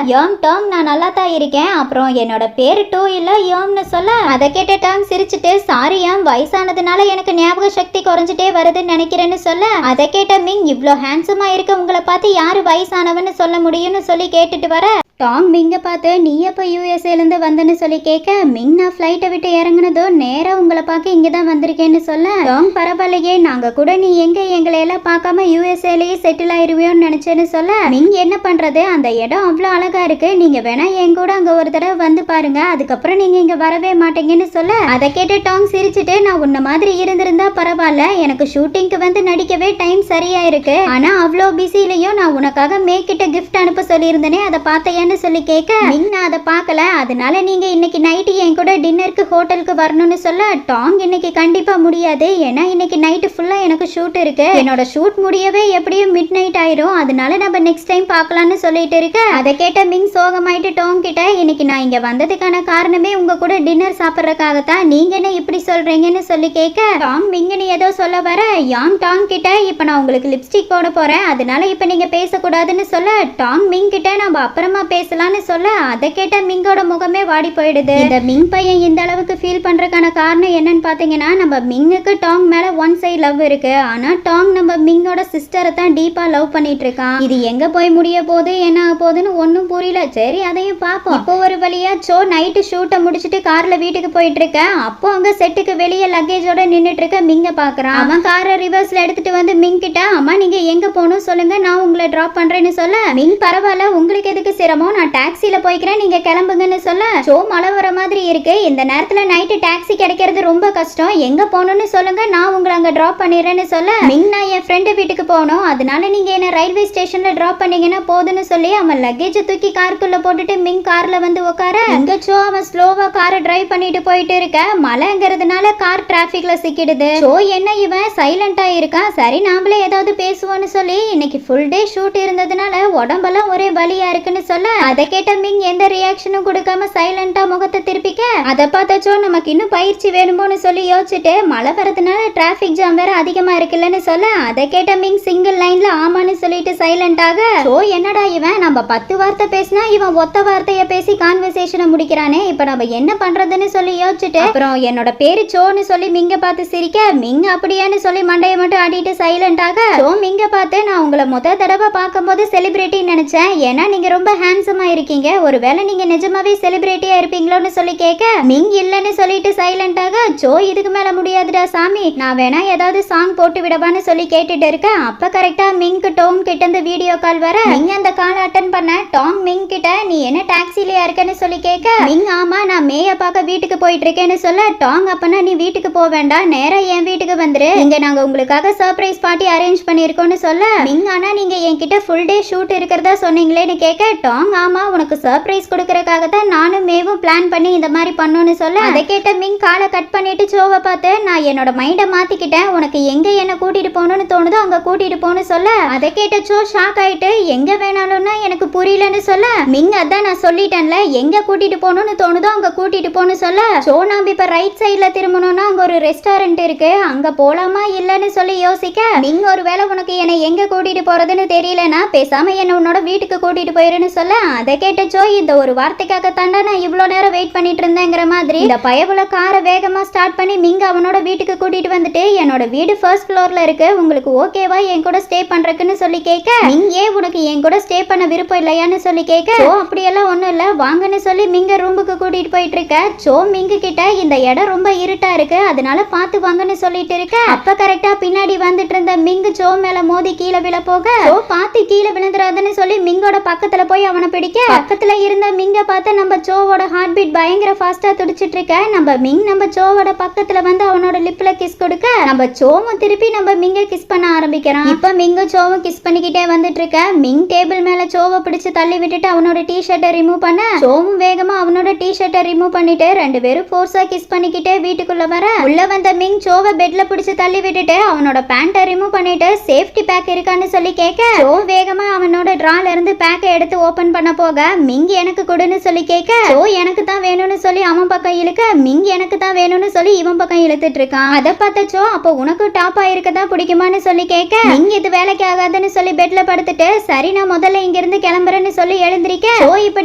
S1: டாங் நான் நல்லா தான் இருக்கேன், அப்புறம் என்னோட பேரு டூ இல்ல யோம்னு சொல்ல, அதை கேட்ட டாங் சிரிச்சுட்டு, சாரி வயசானதுனால எனக்கு ஞாபக சக்தி குறைஞ்சிட்டே வருதுன்னு நினைக்கிறேன்னு சொல்ல, அதை கேட்ட மிங், இவ்ளோ ஹேண்ட்ஸமா இருக்க உங்களை பார்த்து யாரு வயசானவன்னு சொல்ல முடியும்னு சொல்லி கேட்டுட்டு வர, டாங் மிங்க பார்த்து நீ எப்போ யூஎஸ்ஏலேருந்து வந்தேன்னு சொல்லி கேட்க மிங் நான் ஃப்ளைட்டை விட்டு இறங்குனதும் நேராக உங்களை பார்க்க இங்கே தான் வந்திருக்கேன்னு சொல்ல டாங் பரவாயில்லையே நாங்கள் கூட நீ எங்கே எங்களை எல்லாம் பார்க்காம யூஎஸ்ஏலேயே செட்டில் ஆயிருவியோன்னு நினச்சேன்னு சொல்ல மிங் என்ன பண்ணுறது அந்த இடம் அவ்வளோ அழகா இருக்கு நீங்கள் வேணா என் கூட அங்கே ஒரு தடவை வந்து பாருங்க அதுக்கப்புறம் நீங்கள் இங்கே வரவே மாட்டீங்கன்னு சொல்ல அதை கேட்டு டாங் சிரிச்சுட்டு நான் உன்ன மாதிரி இருந்திருந்தா பரவாயில்ல எனக்கு ஷூட்டிங்க்கு வந்து நடிக்கவே டைம் சரியா இருக்கு ஆனால் அவ்வளோ பிஸிலையும் நான் உனக்காக மேக்கிட்ட கிஃப்ட் அனுப்ப சொல்லியிருந்தேனே அதை பார்த்தேன் சொல்லி கேட்க மிங் நான் அதை பார்க்கல அதனால நீங்க இன்னைக்கு நைட்டு என் கூட டின்னருக்கு ஹோட்டலுக்கு வரணும்னு சொல்ல டாங் இன்னைக்கு கண்டிப்பா முடியாது ஏன்னா இன்னைக்கு நைட்டு ஃபுல்லா எனக்கு ஷூட் இருக்கு என்னோட ஷூட் முடியவே எப்படியும் மிட் நைட் ஆயிரும் அதனால நம்ம நெக்ஸ்ட் டைம் பார்க்கலாம்னு சொல்லிட்டு இருக்க அதை கேட்ட மிங் சோகமாயிட்டு டாங் கிட்ட இன்னைக்கு நான் இங்க வந்ததுக்கான காரணமே உங்க கூட டின்னர் சாப்பிட்றதுக்காகத்தான் நீங்க என்ன இப்படி சொல்றீங்கன்னு சொல்லி கேட்க டாங் மிங்கன்னு ஏதோ சொல்ல வர யாங் டாங் கிட்ட இப்ப நான் உங்களுக்கு லிப்ஸ்டிக் போட போறேன் அதனால இப்ப நீங்க பேசக்கூடாதுன்னு சொல்ல டாங் மிங் கிட்ட நம்ம அப்புறமா பேசலாம்னு சொல்ல அதை கேட்ட மிங்கோட முகமே வாடி போயிடுது இந்த மிங் பையன் இந்த அளவுக்கு ஃபீல் பண்றதுக்கான காரணம் என்னன்னு பாத்தீங்கன்னா நம்ம மிங்குக்கு டாங் மேல ஒன் சைடு லவ் இருக்கு ஆனா டாங் நம்ம மிங்கோட சிஸ்டரை தான் டீப்பா லவ் பண்ணிட்டு இருக்கான் இது எங்க போய் முடிய போகுது என்ன ஆக போகுதுன்னு ஒன்னும் புரியல சரி அதையும் பார்ப்போம் இப்போ ஒரு வழியா சோ நைட்டு ஷூட்டை முடிச்சுட்டு கார்ல வீட்டுக்கு போயிட்டு இருக்க அப்போ அங்க செட்டுக்கு வெளியே லக்கேஜோட நின்னுட்டு இருக்க மிங்க பாக்குறான் அவன் காரை ரிவர்ஸ்ல எடுத்துட்டு வந்து மிங் கிட்ட அம்மா நீங்க எங்க போகணும் சொல்லுங்க நான் உங்களை டிராப் பண்றேன்னு சொல்ல மிங் பரவாயில்ல உங்களுக்கு எதுக்கு சிரமம் நான் டாக்ஸில போய்க்கிறேன் நீங்க கிளம்புங்கன்னு சொல்ல சோ மழை வர மாதிரி இருக்கு இந்த நேரத்துல நைட்டு டாக்ஸி கிடைக்கிறது ரொம்ப கஷ்டம் எங்க போகணும்னு சொல்லுங்க நான் உங்களை அங்க டிராப் பண்ணிடுறேன்னு சொல்ல மிங் நான் என் ஃப்ரெண்டு வீட்டுக்கு போகணும் அதனால நீங்க என்ன ரயில்வே ஸ்டேஷன்ல டிராப் பண்ணீங்கன்னா போதுன்னு சொல்லி அவன் லக்கேஜ் தூக்கி காருக்குள்ள போட்டுட்டு மிங் கார்ல வந்து உட்கார இங்க சோ அவன் ஸ்லோவா காரை டிரைவ் பண்ணிட்டு போயிட்டு இருக்க மழைங்கிறதுனால கார் டிராபிக்ல சிக்கிடுது சோ என்ன இவன் சைலண்டா இருக்கான் சரி நாமளே ஏதாவது பேசுவோம்னு சொல்லி இன்னைக்கு ஃபுல் டே ஷூட் இருந்ததுனால உடம்பெல்லாம் ஒரே வலியா இருக்குன்னு சொல்ல அதை கேட்ட மிங் எந்த ரியாக்ஷனும் கொடுக்காம சைலண்டா முகத்தை திருப்பிக்க அதை பார்த்தச்சோ நமக்கு இன்னும் பயிற்சி வேணுமோன்னு சொல்லி யோசிச்சுட்டு மழை வரதுனால டிராபிக் ஜாம் வேற அதிகமா இருக்குல்லன்னு சொல்ல அதை கேட்ட மிங் சிங்கிள் லைன்ல ஆமான்னு சொல்லிட்டு சைலண்டாக சோ என்னடா இவன் நம்ம 10 வார்த்தை பேசினா இவன் ஒத்த வார்த்தைய பேசி கான்வர்சேஷனை முடிக்கிறானே இப்ப நம்ம என்ன பண்றதுன்னு சொல்லி யோசிச்சுட்டு அப்புறம் என்னோட பேரு சோன்னு சொல்லி மிங்க பார்த்து சிரிக்க மிங் அப்படியான்னு சொல்லி மண்டையை மட்டும் ஆடிட்டு சைலண்டாக சோ மிங்க பார்த்து நான் உங்களை தடவை பார்க்கும்போது செலிபிரிட்டி நினைச்சேன் ஏன்னா நீங்க ரொம்ப ஹேண்ட்ஸமா இருக்கீங்க ஒருவேளை நீங்க நிஜமாவே செலிபிரிட்டியா இருப்பீங்களோன்னு சொல்லி கேட்க மிங் இல்லன்னு சொல்லிட்டு சைலண்டாக சோ இதுக்கு மேல முடியாதுடா சாமி நான் வேணா ஏதாவது சாங் போட்டு விடவான்னு சொல்லி கேட்டுட்டு இருக்கேன் அப்ப கரெக்டா மிங்க் டோங் கிட்ட இருந்து வீடியோ கால் வர மிங் அந்த கால் அட்டன் பண்ண டாங் மிங் கிட்ட நீ என்ன டாக்ஸிலயா இருக்கன்னு சொல்லி கேட்க மிங் ஆமா நான் மேய பார்க்க வீட்டுக்கு போயிட்டு இருக்கேன்னு சொல்ல டாங் அப்பனா நீ வீட்டுக்கு போக வேண்டாம் நேரா என் வீட்டுக்கு வந்துரு இங்க நாங்க உங்களுக்காக சர்ப்ரைஸ் பார்ட்டி அரேஞ்ச் பண்ணிருக்கோம்னு சொல்ல மிங் ஆனா நீங்க என்கிட்ட ஃபுல் டே ஷூட் இருக்கிறதா சொன்னீங்களேன்னு கேட்க டாங் ஆமா உனக்கு சர்ப்ரைஸ் கொடுக்கறதுக்காக தான் நானும் மேவும் பிளான் பண்ணி இந்த மாதிரி பண்ணோன்னு சொல்ல அதை கேட்ட மிங் காலை கட் பண்ணிட்டு சோவை பார்த்து நான் என்னோட மைண்டை மாத்திக்கிட்டேன் உனக்கு எங்க என்ன கூட்டிட்டு போகணும்னு தோணுதோ அங்க கூட்டிட்டு போன்னு சொல்ல அதை கேட்ட சோ ஷாக் ஆயிட்டு எங்க வேணாலும்னா எனக்கு புரியலன்னு சொல்ல மிங் அதான் நான் சொல்லிட்டேன்ல எங்க கூட்டிட்டு போகணும்னு தோணுதோ அங்க கூட்டிட்டு போன்னு சொல்ல சோ நாம இப்ப ரைட் சைட்ல திரும்பணும்னா அங்க ஒரு ரெஸ்டாரண்ட் இருக்கு அங்க போலாமா இல்லன்னு சொல்லி யோசிக்க மிங் ஒருவேளை உனக்கு என்னை எங்க கூட்டிட்டு போறதுன்னு தெரியலனா பேசாம என்ன உன்னோட வீட்டுக்கு கூட்டிட்டு போயிருன்னு சொல்ல அதை கேட்ட சோ இந்த ஒரு வார்த்தைக்காக தாண்டா நான் இவ்வளவு நேரம் வெயிட் பண்ணிட்டு இருந்தேங்கிற மாதிரி இந்த பயபுல காரை வேகமா ஸ்டார்ட் பண்ணி மிங் அவனோட வீட்டுக்கு கூட்டிட்டு வந்துட்டு என்னோட வீடு ஃபர்ஸ்ட் ஃப்ளோர்ல இருக்கு உங்களுக்கு ஓகேவா என் கூட ஸ்டே பண்றதுக்குன்னு சொல்லி கேட்க மிங் ஏன் உனக்கு என் கூட ஸ்டே பண்ண விருப்பம் இல்லையான்னு சொல்லி கேட்க சோ அப்படியெல்லாம் ஒண்ணும் இல்ல வாங்கன்னு சொல்லி மிங்க ரூமுக்கு கூட்டிட்டு போயிட்டு இருக்க சோ மிங்கு கிட்ட இந்த இடம் ரொம்ப இருட்டா இருக்கு அதனால பார்த்து வாங்கன்னு சொல்லிட்டு இருக்க அப்ப கரெக்டா பின்னாடி வந்துட்டு இருந்த மிங்கு சோ மேல மோதி கீழே விழ போக சோ பார்த்து கீழே விழுந்துடாதுன்னு சொல்லி மிங்கோட பக்கத்துல போய் அவனை பிடிக்க பக்கத்துல இருந்த மிங்க பார்த்து நம்ம சோவோட ஹார்ட் பீட் பயங்கர ஃபாஸ்டா துடிச்சிட்டு இருக்க நம்ம மிங் நம்ம சோவோட பக்கத்துல வந்து அவனோட லிப்ல கிஸ் கொடுக்க நம்ம சோவும் திருப்பி நம்ம மிங்க கிஸ் பண்ண ஆரம்பிக்கிறான் இப்ப மிங்க சோவும் கிஸ் பண்ணிக்கிட்டே வந்துட்டு இருக்க மிங் டேபிள் மேல சோவை பிடிச்சு தள்ளி விட்டுட்டு அவனோட டி ஷர்ட்டை ரிமூவ் பண்ண சோவும் வேகமா அவனோட டி ஷர்ட்டை ரிமூவ் பண்ணிட்டு ரெண்டு பேரும் ஃபோர்ஸா கிஸ் பண்ணிக்கிட்டே வீட்டுக்குள்ள வர உள்ள வந்த மிங் சோவை பெட்ல பிடிச்சு தள்ளி விட்டுட்டு அவனோட பேண்ட்டை ரிமூவ் பண்ணிட்டு சேஃப்டி பேக் இருக்கான்னு சொல்லி கேட்க சோ வேகமா அவனோட டிரால இருந்து பேக்கை எடுத்து ஓபன் பண்ண போக மிங் எனக்கு கொடுன்னு சொல்லி கேட்க சோ எனக்கு தான் வேணும்னு சொல்லி அவன் பக்கம் இழுக்க மிங் எனக்கு தான் வேணும்னு சொல்லி இவன் பக்கம் இழுத்துட்டு இருக்கான் அதை பார்த்த சோ அப்போ உனக்கு டாப் ஆயிருக்கதா பிடிக்குமான்னு சொல்லி கேட்க மிங் இது வேலைக்கு ஆகாதுன்னு சொல்லி பெட்ல படுத்துட்டு சரி நான் முதல்ல இங்க இருந்து கிளம்புறேன்னு சொல்லி எழுந்திருக்க சோ இப்ப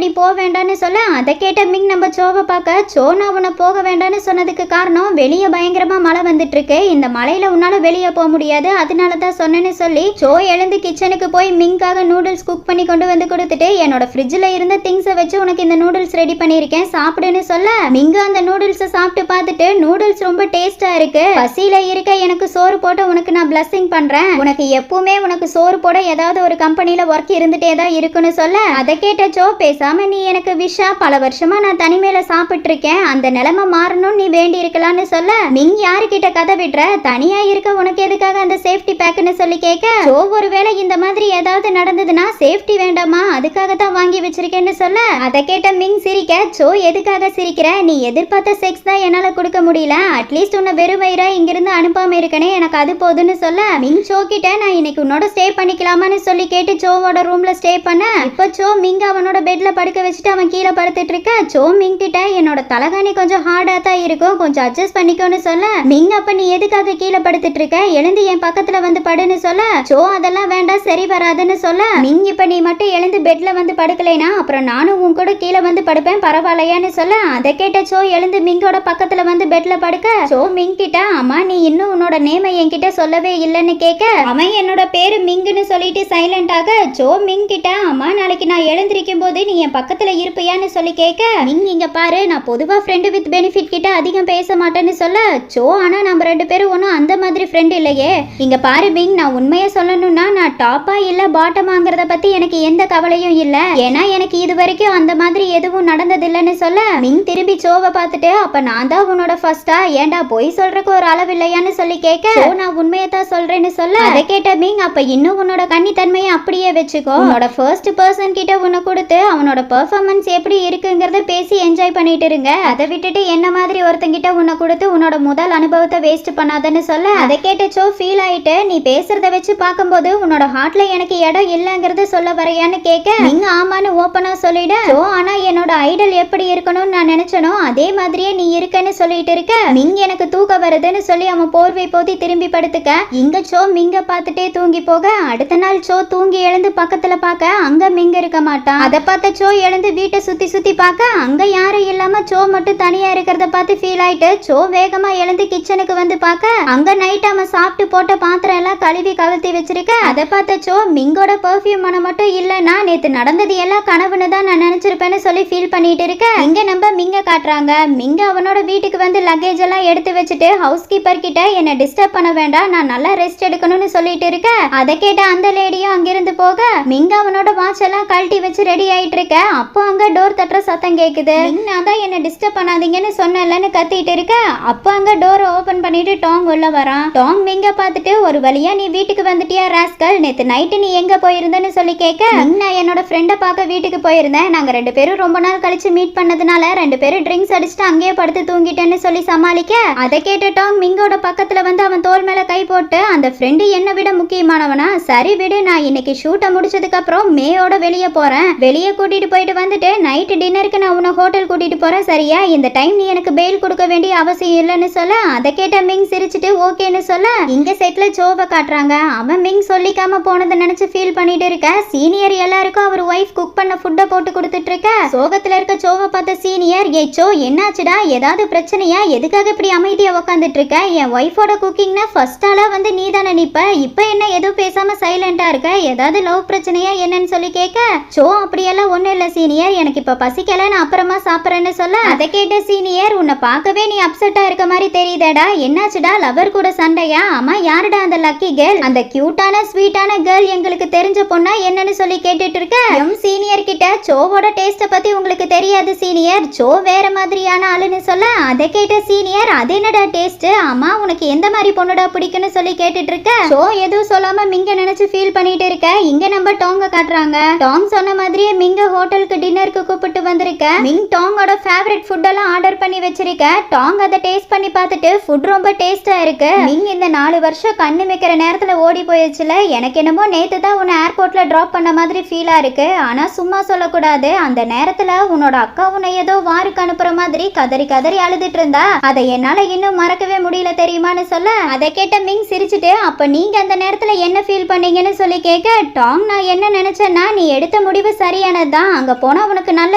S1: நீ போக வேண்டாம்னு சொல்ல அதை கேட்ட மிங் நம்ம சோவை பார்க்க சோ நான் உன்னை போக வேண்டாம்னு சொன்னதுக்கு காரணம் வெளியே பயங்கரமா மழை வந்துட்டு இருக்கு, இந்த மழையில உன்னால வெளியே போக முடியாது, அதனாலதான் சொன்னேன்னு சொல்லி சோ எழுந்து கிச்சனுக்கு போய் மிங்காக நூடுல்ஸ் குக் பண்ணி கொண்டு வந்து கொடுத்துட்டு என்னோட ஃப்ரிட்ஜ்ல இருந்த திங்ஸை வச்சு உனக்கு இந்த நூடுல்ஸ் ரெடி பண்ணிருக்கேன் சாப்பிடுன்னு சொல்ல மிங்க அந்த நூடுல்ஸ் சாப்பிட்டு பார்த்துட்டு நூடுல்ஸ் ரொம்ப டேஸ்டா இருக்கு, பசியில இருக்க எனக்கு சோறு போட்டு உனக்கு நான் பிளஸிங் பண்றேன், உனக்கு எப்பவுமே உனக்கு சோறு போட ஏதாவது ஒரு கம்பெனில ஒர்க் இருந்துட்டே தான் இருக்குன்னு சொல்ல அதை கேட்ட சோ பேசாம நீ எனக்கு விஷா பல வருஷமா நான் தனிமையில சாப்பிட்டு இருக்கேன், அந்த நிலைமை மாறணும் நீ வேண்டி இருக்கலாம்னு சொல்ல மிங் யாருக்கிட்ட கதை விடுற, தனியா இருக்க உனக்கு எதுக்காக அந்த சேஃப்டி பேக்குன்னு சொல்லி கேட்க சோ ஒருவேளை இந்த மாதிரி ஏதாவது நடந்ததுன்னா சேஃப்டி வேண்டாமா அதுக்காக தான் வாங்கி வச்சிருக்கேன்னு சொல்ல அதை கேட்ட மிங் சிரிக்க சோ எதுக்காக சிரிக்கிற, நீ எதிர்பார்த்த செக்ஸ் தான் என்னால கொடுக்க முடியல, அட்லீஸ்ட் உன்னை வெறும் வயிறா இங்கிருந்து அனுப்பாம இருக்கனே எனக்கு அது போதுன்னு சொல்ல மிங் சோ கிட்ட நான் இன்னைக்கு உன்னோட ஸ்டே பண்ணிக்கலாமான்னு சொல்லி கேட்டு சோவோட ரூம்ல ஸ்டே பண்ண இப்ப சோ மிங் அவனோட பெட்ல படுக்க வச்சுட்டு அவன் கீழே படுத்துட்டு இருக்க சோ மிங் கிட்ட என்னோட தலகாணி கொஞ்சம் ஹார்டா தான் இருக்கும் கொஞ்சம் அட்ஜஸ்ட் பண்ணிக்கோன்னு சொல்ல மிங் அப்ப நீ எதுக்காக கீழே படுத்துட்டு இருக்க எழுந்து என் பக்கத்துல வந்து படுன்னு சொல்ல சோ அதெல்லாம் வேண்டாம் சரி வராதுன்னு சொல்ல மிங் இப்ப நீ மட்டும் எழுந்து பெட்ல வந்து படுக்கலைனா அப்புறம் நானும் உன் கூட கீழே வந்து படுப்பேன் பரவாயில்லையான்னு சொல்ல அதை கேட்ட சோ எழுந்து மிங்கோட பக்கத்துல வந்து பெட்ல படுக்க சோ மிங் கிட்ட அம்மா நீ இன்னும் உன்னோட நேமை என்கிட்ட சொல்லவே இல்லைன்னு கேட்க அவன் என்னோட பேரு மிங்குன்னு சொல்லிட்டு சைலண்ட் ஆக சோ மிங் கிட்ட அம்மா நாளைக்கு நான் எழுந்திருக்கும் போது நீ என் பக்கத்துல இருப்பியான்னு சொல்லி கேட்க மிங் இங்க பாரு நான் பொதுவா ஃப்ரெண்டு வித் பெனிஃபிட் கிட்ட அதிகம் பேச மாட்டேன்னு சொல்ல சோ ஆனா நம்ம ரெண்டு பேரும் ஒன்றும் அந்த மாதிரி ஃப்ரெண்ட் இல்லையே, இங்க பாரு மிங் நான் உண்மையை சொல்லணும்னா நான் டாப்பா இல்ல பாட்டமாங்கிறத பத்தி எனக்கு எந்த கவலையும் இல்ல, ஏன்னா எனக்கு இது வரைக்கும் அந்த மாதிரி எதுவும் நடந்தது இல்லைன்னு சொல்ல மிங் திரும்பி சோவை பார்த்துட்டு அப்ப நான் தான் உன்னோட ஃபர்ஸ்டா ஏண்டா போய் சொல்றதுக்கு ஒரு அளவு இல்லையான்னு சொல்லி கேட்க நான் உண்மையை தான் சொல்றேன்னு சொல்ல அதை கேட்ட மிங் அப்ப இன்னும் உன்னோட கன்னித்தன்மையை அப்படியே வச்சுக்கோ, உன்னோட ஃபர்ஸ்ட் பர்சன் கிட்ட உன்னை கொடுத்து அவனோட பெர்ஃபார்மன்ஸ் எப்படி இருக்குங்கிறத பேசி என்ஜாய் பண்ணிட்டு இருங்க, அதை விட்டுட்டு என்ன மாதிரி ஒருத்தங்கிட்ட உன்னை கொடுத்து உன்னோட முதல் அனுபவத்தை வேஸ்ட் பண்ணாதன்னு சொல்ல அதை கேட்ட சோ ஃபீல் ஆயிட்டு நீ பேசுறத வச்சு பார்க்கும்போது உன்னோட ஹார்ட்ல எனக்கு இடம் இல்லைங்கிறத சொல்ல வரையான்னு கேட்க நீங்க ஆமான்னு ஓப்பனா சொல்லிட சோ ஆனா என்னோட ஐடல் எப்படி இருக்கணும்னு நான் நினைச்சனோ அதே மாதிரியே நீ இருக்கன்னு சொல்லிட்டு இருக்க மிங் எனக்கு தூக்க வருதுன்னு சொல்லி அவன் போர்வை போத்தி திரும்பி படுத்துக்க இங்க சோ மிங்க பார்த்துட்டே தூங்கி போக அடுத்த நாள் சோ தூங்கி எழுந்து பக்கத்துல பார்க்க அங்க மிங்க இருக்க மாட்டான், அதை பார்த்த சோ எழுந்து வீட்டை சுத்தி சுத்தி பார்க்க அங்க யாரும் இல்லாம சோ மட்டும் தனியா இருக்கிறத பார்த்து ஃபீல் ஆயிட்டு சோ வேகமா எழுந்து கிச்சனுக்கு வந்து பார்க்க அங்க நைட் அவன் சாப்பிட்டு போட்ட பாத்திரம் எல்லாம் கழுவி கவிழ்த்தி வச்சிருக்க அதை பார்த்த சோ மிங்கோட பெர்ஃபியூம் மனம் மட்டும் இல்லைன்னா நேத்து நடந்தது எல்லாம் கனவுன்னு தான் நான் நினைச்சிருப்பேன்னு சொல்லி ஃபீல் பண்ணிட்டு இருக்க இங்க நம்ம மிங்க காட்டுறாங்க மிங்க அவனோட வீட்டுக்கு வந்து லக்கேஜ் எல்லாம் எடுத்து வச்சுட்டு ஹவுஸ் கீப்பர் கிட்ட என்ன டிஸ்டர்ப் பண்ண வேண்டாம் நான் நல்லா ரெஸ்ட் எடுக்கணும்னு சொல்லிட்டு இருக்க அதை கேட்ட அந்த லேடியும் அங்கிருந்து போக மிங்க அவனோட வாட்ச் எல்லாம் கழட்டி வச்சு ரெடி ஆயிட்டு இருக்க அப்போ அங்க டோர் தட்டுற சத்தம் கேக்குது நான் தான் என்ன டிஸ்டர்ப் பண்ணாதீங்கன்னு சொன்னேன்னு கத்திட்டு இருக்க அப்போ அங்க டோரை ஓபன் பண்ணிட்டு டாங் உள்ள வரான் டாங் மிங்க பார்த்துட்டு ஒரு வழியா நீ வீட்டுக்கு வந்துட்டியா ராஸ்கல் நேத்து நைட்டு நீ எங்க போயிருந்தன்னு சொல்லி கேட்க நான் என்னோட ஃப்ரெண்டை பார்க்க வீட்டுக்கு போயிருந்தேன் நாங்க ரெண்டு பேரும் ரொம்ப நாள் கழிச்சு மீட் பண்ணதுனால ரெண்டு பேரும் ட்ரிங்க்ஸ் அடிச்சுட்டு அங்கேயே படுத்து தூங்கிட்டேன்னு சொல்லி சமாளிக்க அதை கேட்ட டாங் மிங்கோட பக்கத்துல வந்து அவன் தோல் மேல கை போட்டு அந்த ஃப்ரெண்டு என்னை விட முக்கியமானவனா சரி விடு நான் இன்னைக்கு ஷூட்டை முடிச்சதுக்கு அப்புறம் மேயோட வெளியே போறேன் வெளியே கூட்டிட்டு போயிட்டு வந்துட்டு நைட் டின்னருக்கு நான் உன்னை ஹோட்டல் கூட்டிட்டு போறேன் சரியா இந்த டைம் நீ எனக்கு பெயில் கொடுக்க வேண்டிய அவசியம் இல்லைன்னு சொல்ல அதை கேட்ட மிங் சிரிச்சுட்டு ஓகேன்னு சொல்ல இங்க செட்ல சோவை காட்டுறாங்க அவன் மிங் சொல்லிக்காம போனதை நினைச்சு ஃபீல் பண்ணிட்டு இருக்க சீனியர் எல்லாருக்கும் அவர் ஒய்ஃப் குக் பண்ண ஃபுட்டை போட்டு கொடுத்துட்டு இருக்க சோகத்துல இருக்க சோவை பார்த்த சீனியர் ஏ சோ என்னாச்சுடா ஏதாவது பிரச்சனையா எதுக்காக இப்படி அமைதியா உட்காந்துட்டு இருக்க என் ஒய்ஃபோட குக்கிங்னா ஃபர்ஸ்ட் ஆளா வந்து நீ தானே நிப்ப இப்ப என்ன எதுவும் பேசாம சைலண்டா இருக்க ஏதாவது லவ் பிரச்சனையா என்னன்னு சொல்லி கேட்க சோ அப்படியெல்லாம் ஒண்ணும் இல்ல சீனியர் எனக்கு இப்ப பசிக்கல நான் அப்புறமா சாப்பிட்றேன்னு சொல்ல அதை கேட்ட சீனியர் உன்னை பார்க்கவே நீ அப்செட்டா இருக்க மாதிரி தெரியுதேடா என்னாச்சுடா லவர் கூட சண்டையா அம்மா யாருடா அந்த லக்கி கேர்ள் அந்த கியூட்டான ஸ்வீட்டான கேர்ள் எங்களுக்கு தெரிஞ்ச பொண்ணா என்னன்னு சொல்லி கேட்டுட்டு இருக்க சீனியர் கிட்ட சோவோட டேஸ்ட பத்தி உங்களுக்கு தெரியாது சீனியர் சோ வேற மாதிரியான ஆளுன்னு சொல்ல அதை கேட்ட சீனியர் அது என்னடா டேஸ்ட் அம்மா உனக்கு எந்த மாதிரி பொண்ணுடா பிடிக்குன்னு சொல்லி கேட்டுட்டு இருக்க சோ எதுவும் சொல்லாம மிங்க நினைச்சு ஃபீல் பண்ணிட்டு இருக்க இங்க நம்ம டாங்க காட்டுறாங்க டாங் சொன்ன மாதிரியே மிங்க ஹோட்டலுக்கு டின்னருக்கு கூப்பிட்டு வந்திருக்க மிங் டாங்கோட ஃபேவரட் ஃபுட் எல்லாம் ஆர்டர் பண்ணி வச்சிருக்க டாங் அதை டேஸ்ட் பண்ணி பார்த்துட்டு ஃபுட் ரொம்ப டேஸ்டா இருக்கு மிங் இந்த 4 வருஷம் கண்ணு வைக்கிற நேரத்துல ஓடி போயிடுச்சுல எனக்கு என்னமோ நேத்து தான் உன்னை ஏர்போர்ட்ல டிராப் பண்ண மாதிரி ஃபீலா இருக்கு ஆனா சும்மா சொல்லக்கூடாது அந்த நேரத்துல உன்னோட அக்கா உன்னை ஏதோ வாருக்கு அனுப்புற மாதிரி கதறி கதறி அழுதுட்டு இருந்தா அதை என்னால இன்னும் மறக்கவே முடியல தெரியுமான்னு சொல்ல அதை கேட்ட மிங் சிரிச்சுட்டு பார்த்துட்டு அப்ப நீங்க அந்த நேரத்துல என்ன ஃபீல் பண்ணீங்கன்னு சொல்லி கேட்க, டாங் நான் என்ன நினைச்சேன்னா நீ எடுத்த முடிவு சரியானதுதான், அங்க போனா உனக்கு நல்ல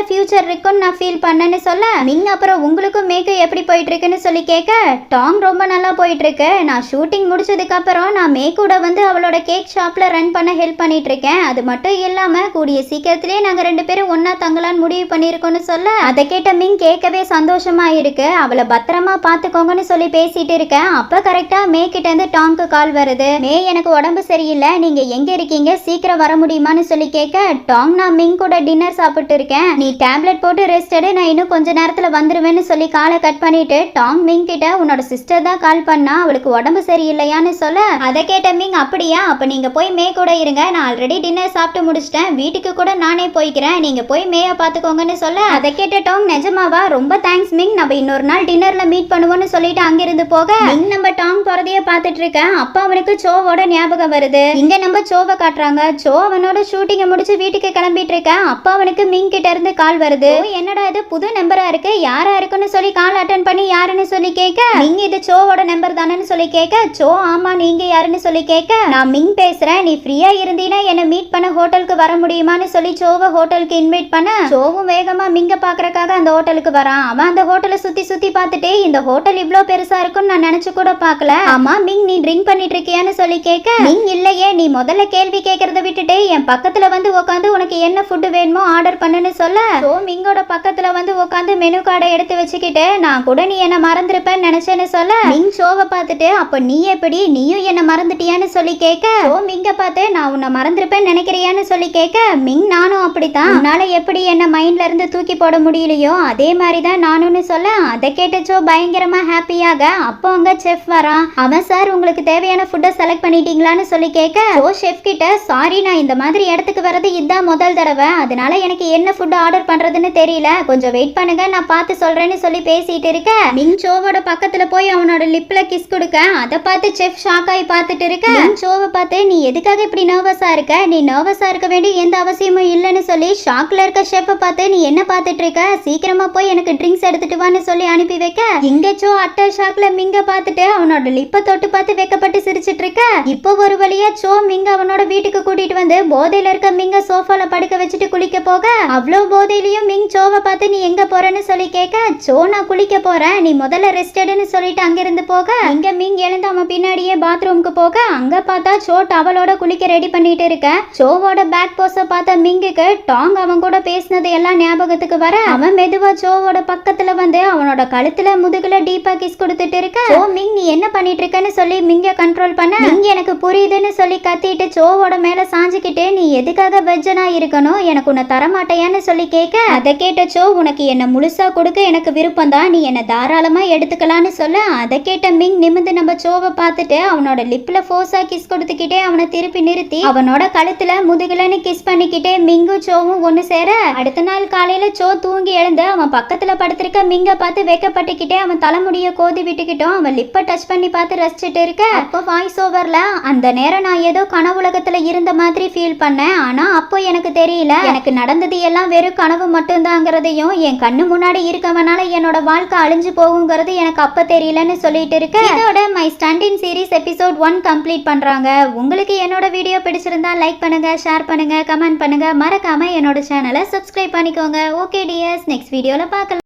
S1: ஃபியூச்சர் இருக்குன்னு நான் ஃபீல் பண்ணேன்னு சொல்ல, மிங் அப்புறம் உங்களுக்கும் மேக்கு எப்படி போயிட்டு இருக்குன்னு சொல்லி கேட்க, டாங் ரொம்ப நல்லா போயிட்டு இருக்கு, நான் ஷூட்டிங் முடிச்சதுக்கு அப்புறம் நான் மே கூட வந்து அவளோட கேக் ஷாப்ல ரன் பண்ண ஹெல்ப் பண்ணிட்டு இருக்கேன், அது மட்டும் இல்லாம கூடிய சீக்கிரத்திலேயே நாங்க 2 பேரும் ஒன்னா தங்கலான்னு முடிவு பண்ணிருக்கோம்னு சொல்ல, அதை கேட்ட மிங் கேட்கவே சந்தோஷமா இருக்கு, அவளை பத்திரமா பாத்துக்கோங்கன்னு சொல்லி பேசிட்டு இருக்கேன். அப்ப கரெக்டா மே கிட்ட இருந்து டாங்க்கு கால் வருது. மே எனக்கு உடம்பு சரியில்லை, நீங்க எங்க இருக்கீங்க, சீக்கிரம் வர முடியுமான்னு சொல்லி கேட்க, டாங் நான் மிங் கூட டின்னர் சாப்பிட்டு இருக்கேன், நீ டேப்லெட் போட்டு ரெஸ்ட் எடு, நான் இன்னும் கொஞ்ச நேரத்துல வந்துருவேன்னு சொல்லி காலை கட் பண்ணிட்டு டாங் மிங் கிட்ட உன்னோட சிஸ்டர் தான் கால் பண்ணா, அவளுக்கு உடம்பு சரியில்லையான்னு சொல்ல, அதை கேட்ட மிங் அப்படியா, அப்ப நீங்க போய் மே கூட இருங்க, நான் ஆல்ரெடி டின்னர் சாப்பிட்டு முடிச்சிட்டேன், வீட்டுக்கு கூட நானே போய்க்கிறேன், நீங்க போய் மேய பாத்துக்கோங்கன்னு சொல்ல, அதை கேட்ட டாங் நிஜமாவா, ரொம்ப தேங்க்ஸ் மிங், நம்ம இன்னொரு நாள் டின்னர்ல மீட் பண்ணுவோம்னு சொல்லிட்டு அங்கிருந்து போக, மிங் நம்ம டாங் போறதையே பார்த்துட்டு இருக்கேன். அப்ப அவனுக்கு சோவோட ஞாபகம் வருது. இங்க நம்ம சோவை காட்டுறாங்க. சோ அவனோட ஷூட்டிங்க முடிச்சு வீட்டுக்கு கிளம்பிட்டு இருக்கேன். அப்ப அவனுக்கு மிங் கிட்ட இருந்து கால் வருது. என்னடா இது புது நம்பரா இருக்கு, யாரா இருக்குன்னு சொல்லி கால் அட்டன் பண்ணி யாருன்னு சொல்லி கேட்க, மிங் இது சோவோட நம்பர் தானேன்னு சொல்லி கேட்க, சோ ஆமா நீங்க யாருன்னு சொல்லி கேட்க, நான் மிங் பேசுறேன், நீ ஃப்ரீயா இருந்தீனா என்ன மீட் பண்ண ஹோட்டலுக்கு வர முடியுமான்னு சொல்லி சோவை ஹோட்டலுக்கு இன்வைட் பண்ண, சோவும் வேகமா மிங்க பாக்குறதுக்காக அந்த ஹோட்டலுக்கு வரான். அவன் அந்த ஹோட்டலை சுத்தி சுத்தி பார்த்துட்டு இந்த ஹோட்டல் இவ்ளோ பெருசா இருக்குன்னு நான் நினைச்சு கூட பார்க்கல, ஆமா மிங் நீ ட்ரிங்க் பண்ணிட்டு இருக்கியான்னு சொல்லி கேட்க, மிங் இல்லையே, நீ முதல்ல கேள்வி கேட்கறத விட்டுட்டு என் பக்கத்துல வந்து உட்காந்து உனக்கு என்ன ஃபுட் வேணுமோ ஆர்டர் பண்ணுன்னு சொல்ல, சோ மிங்கோட பக்கத்துல வந்து உட்காந்து மெனு கார்டை எடுத்து வச்சுக்கிட்டு நான் கூட நீ என்ன மறந்துருப்பேன்னு நினைச்சேன்னு சொல்ல, மிங் ஷோவை பார்த்துட்டு அப்ப நீ எப்படி நீயும் என்ன மறந்துட்டியான்னு சொல்லி கேட்க, சோ மிங்க பார்த்து நான் உன்னை மறந்துருப்பேன்னு நினைக்கிறியான்னு சொல்லி கேட்க, மிங் நானும் அப்படித்தான், உன்னால எப்படி என்ன மைண்ட்ல இருந்து தூக்கி போட முடியலையோ அதே மாதிரிதான் நானும்னு சொல்ல, அதை கேட்ட சோ பயங்கரமா ஹாப்பியாக, அப்போ அங்க செஃப் வரான். அவன் சார் உங்களுக்கு தேவையான ஃபுட்டை செலக்ட் பண்ணிட்டீங்களான்னு சொல்லி கேட்க, சோ செஃப் கிட்ட சாரி நான் இந்த மாதிரி இடத்துக்கு வரது இதுதான் முதல் தடவை, அதனால எனக்கு என்ன ஃபுட் ஆர்டர் பண்றதுன்னு தெரியல, கொஞ்சம் வெயிட் பண்ணுங்க நான் பார்த்து சொல்றேன்னு சொல்லி பேசிட்டு இருக்க, மிங் சோவோட பக்கத்துல போய் அவனோட லிப்ல கிஸ் கொடுக்க, அதை பார்த்து செஃப் ஷாக் ஆகி பார்த்துட்டு இருக்க, மிங் சோவை பார்த்து நீ எதுக்காக இப்படி நர்வஸா இருக்க, நீ நர்வஸா இருக்க வேண்டிய எந்த அவசியமும் இல்லைன்னு சொல்லி ஷாக்ல இருக்க ஷெஃப்பை பார்த்து நீ என்ன பார்த்துட்டு இருக்க, சீக்கிரமா போய் எனக்கு ட்ரிங்க்ஸ் எடுத்துட்டு வான்னு சொல்லி அனுப்பி வைக்க, இங்க சோ அட்ட ஷாக்ல மிங்க பார்த்துட்டு அவனோட லிப்பை தொட்டு பார்த்து வெக்கப்பட்டு சிரிச்சிட்டு இருக்க, இப்போ ஒரு வழியா சோ மிங்க அவனோட வீட்டுக்கு கூட்டிட்டு வந்து போதையில இருக்க மிங்க சோஃபால படுக்க வச்சுட்டு குளிக்க போக, அவ்வளோ போதையிலயும் மிங் சோவை பார்த்து நீ எங்க போறேன்னு சொல்லி கேட்க, சோ நான் குளிக்க போறேன், நீ முதல்ல ரெஸ்ட் எடுன்னு சொல்லிட்டு அங்கிருந்து போக, இங்க மிங் எழுந்து அவன் பின்னாடியே பாத்ரூமுக்கு போக, அங்க பார்த்தா சோ டவலோட குளிக்க ரெடி பண்ணிட்டு இருக்க, சோவோட பேக் போஸ பார்த்த மிங்குக்கு டாங் அவன் கூட பேசினது எல்லாம் ஞாபகத்துக்கு வர, அவன் மெதுவா சோவோட பக்கத்துல வந்து அவனோட கழுத்துல முதுகுல டீப்பா கிஸ் கொடுத்துட்டு இருக்க, சோ மிங் நீ என்ன பண்ணிட்டு இருக்கன்னு சொல்லி மிங்க கண்ட்ரோல் பண்ண, மிங் எனக்கு புரியுதுன்னு சொல்லி கத்திட்டு சோவோட மேல சாஞ்சுக்கிட்டு நீ எதுக்காக வெஜ்ஜனா இருக்கணும், எனக்கு உன்னை தரமாட்டையான்னு சொல்லி கேட்க, அதை கேட்ட சோ உனக்கு என்ன முழுசா கொடுக்க எனக்கு விருப்பம் தான், நீ என்ன தாராளமா எடுத்துக்கலான்னு சொல்ல, அதை கேட்ட மிங் நிமிந்து நம்ம சோவை பார்த்துட்டு அவனோட லிப்ல ஃபோர்ஸா கிஸ் கொடுத்துக்கிட்டே அவனை திருப்பி நிறுத்தி அவனோட கழுத்துல முதுகுலன்னு கிஸ் பண்ணிக்கிட்டே மிங்கும் சோவும் ஒன்னு சேர, அடுத்த நாள் காலையில சோ தூங்கி எழுந்து அவன் பக்கத்துல படுத்திருக்க மிங்க பார்த்து வெக்கப்பட்டுக்கிட்டே அவன் தலைமுடிய கோதி விட்டுக்கிட்டோம் அவன் லிப்பை டச் பண்ணி பார்த்து ரசிச்சுட்டு இருக்க, அப்போ வாய்ஸ் ஓவர்ல அந்த நேரம் நான் ஏதோ கனவுலகத்துல இருந்த மாதிரி ஃபீல் பண்ணேன், ஆனா அப்போ எனக்கு தெரியல எனக்கு நடந்தது எல்லாம் வெறும் கனவு மட்டும்தாங்கிறதையும் என் கண்ணு முன்னாடி இருக்கவனால என்னோட வாழ்க்கை அழிஞ்சு போகுங்கிறது எனக்கு அப்ப தெரியலன்னு சொல்லிட்டு இருக்க, இதோட மை ஸ்டண்டின் சீரிஸ் எபிசோட் 1 கம்ப்ளீட் பண்றாங்க. உங்களுக்கு என்னோட வீடியோ பிடிச்சிருந்தா லைக் பண்ணுங்க, ஷேர் பண்ணுங்க, கமெண்ட் பண்ணுங்க, மறக்காம என்னோட சேனலை சப்ஸ்கிரைப் பண்ணிக்கோங்க. ஓகே டியர்ஸ், நெக்ஸ்ட் வீடியோல பார்க்கலாம்.